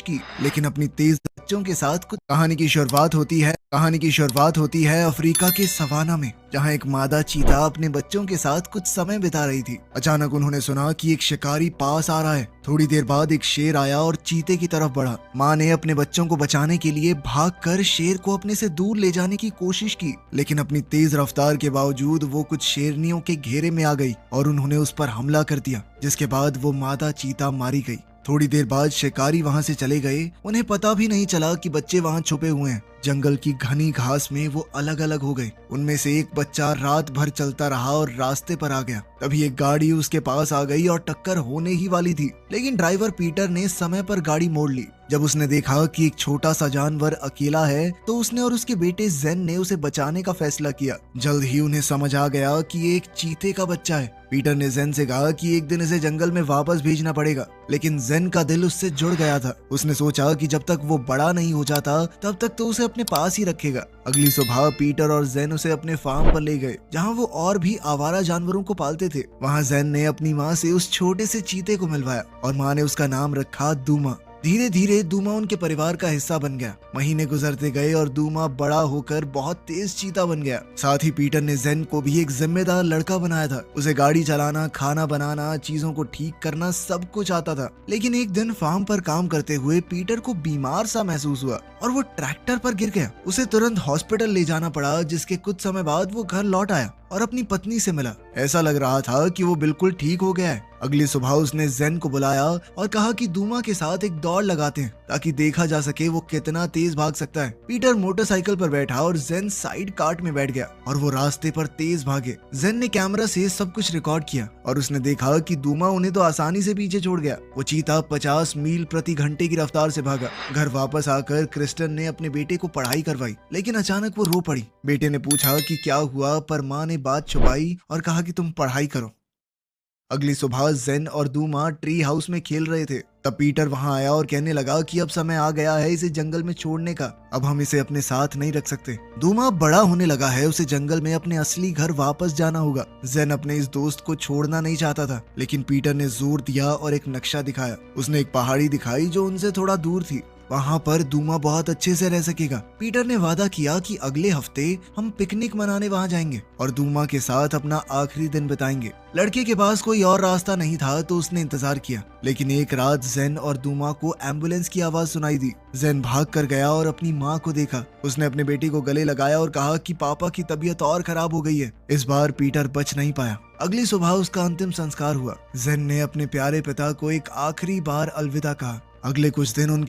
की, लेकिन अपनी तेज बच्चों के साथ कुछ। कहानी की शुरुआत होती है अफ्रीका के सवाना में, जहां एक मादा चीता अपने बच्चों के साथ कुछ समय बिता रही थी। अचानक उन्होंने सुना कि एक शिकारी पास आ रहा है। थोड़ी देर बाद एक शेर आया और चीते की तरफ बढ़ा। माँ ने अपने बच्चों को बचाने के लिए भागकर शेर को अपने से दूर ले जाने की कोशिश की, लेकिन अपनी तेज रफ्तार के बावजूद वो कुछ शेरनियों के घेरे में आ गई और उन्होंने उस पर हमला कर दिया, जिसके बाद वो मादा चीता मारी गई। थोड़ी देर बाद शिकारी वहां से चले गए। उन्हें पता भी नहीं चला कि बच्चे वहां छुपे हुए हैं। जंगल की घनी घास में वो अलग अलग हो गए। उनमें से एक बच्चा रात भर चलता रहा और रास्ते पर आ गया। तभी एक गाड़ी उसके पास आ गई और टक्कर होने ही वाली थी, लेकिन ड्राइवर पीटर ने समय पर गाड़ी मोड़ ली। जब उसने देखा कि एक छोटा सा जानवर अकेला है, तो उसने और उसके बेटे जेन ने उसे बचाने का फैसला किया। जल्द ही उन्हें समझ आ गया कि ये एक चीते का बच्चा है। पीटर ने जेन से कहा कि एक दिन इसे जंगल में वापस भेजना पड़ेगा, लेकिन जेन का दिल उससे जुड़ गया था। उसने सोचा कि जब तक वो बड़ा नहीं हो जाता तब तक तो उसे अपने पास ही रखेगा। अगली सुबह पीटर और जेन उसे अपने फार्म पर ले गए, जहां वो और भी आवारा जानवरों को पालते थे। वहां जेन ने अपनी माँ से उस छोटे से चीते को मिलवाया और माँ ने उसका नाम रखा दूमा। धीरे धीरे दूमा उनके परिवार का हिस्सा बन गया। महीने गुजरते गए और दूमा बड़ा होकर बहुत तेज चीता बन गया। साथ ही पीटर ने जेन को भी एक जिम्मेदार लड़का बनाया था। उसे गाड़ी चलाना, खाना बनाना, चीजों को ठीक करना सब कुछ आता था। लेकिन एक दिन फार्म पर काम करते हुए पीटर को बीमार सा महसूस हुआ और वो ट्रैक्टर पर गिर गया। उसे तुरंत हॉस्पिटल ले जाना पड़ा, जिसके कुछ समय बाद वो घर लौट आया और अपनी पत्नी से मिला। ऐसा लग रहा था कि वो बिल्कुल ठीक हो गया है। अगली सुबह उसने जेन को बुलाया और कहा कि दूमा के साथ एक दौड़ लगाते हैं, ताकि देखा जा सके वो कितना तेज भाग सकता है। पीटर मोटरसाइकिल पर बैठा और जेन साइड कार्ट में बैठ गया और वो रास्ते पर तेज भागे। जेन ने कैमरा से सब कुछ रिकॉर्ड किया और उसने देखा कि दूमा उन्हें तो आसानी से पीछे छोड़ गया। वो चीता 50 मील प्रति घंटे की रफ्तार से भागा। घर वापस आकर क्रिस्टन ने अपने बेटे को पढ़ाई करवाई, लेकिन अचानक वो रो पड़ी। बेटे ने पूछा कि क्या हुआ, पर माँ ने बात छुपाई और कहा कि तुम पढ़ाई करो। अगली सुबह जेन और दूमा ट्री हाउस में खेल रहे थे। तब पीटर वहां आया और कहने लगा कि अब समय आ गया है इसे जंगल में छोड़ने का। अब हम इसे अपने साथ नहीं रख सकते। दूमा बड़ा होने लगा है, उसे जंगल में अपने असली घर वापस जाना होगा। जेन अपने इस दोस्त को छोड़ना नहीं चाहता था, लेकिन पीटर ने जोर दिया और एक नक्शा दिखाया। उसने एक पहाड़ी दिखाई जो उनसे थोड़ा दूर थी। वहाँ पर दूमा बहुत अच्छे से रह सकेगा। पीटर ने वादा किया कि अगले हफ्ते हम पिकनिक मनाने वहाँ जाएंगे और दूमा के साथ अपना आखिरी दिन बिताएंगे। लड़के के पास कोई और रास्ता नहीं था, तो उसने इंतजार किया। लेकिन एक रात जेन और दूमा को एम्बुलेंस की आवाज सुनाई दी। जेन भाग कर गया और अपनी माँ को देखा। उसने अपने बेटी को गले लगाया और कहा कि पापा की तबीयत और खराब हो गई है। इस बार पीटर बच नहीं पाया। अगली सुबह उसका अंतिम संस्कार हुआ। जेन ने अपने प्यारे पिता को एक आखिरी बार अलविदा कहा। अगले कुछ दिन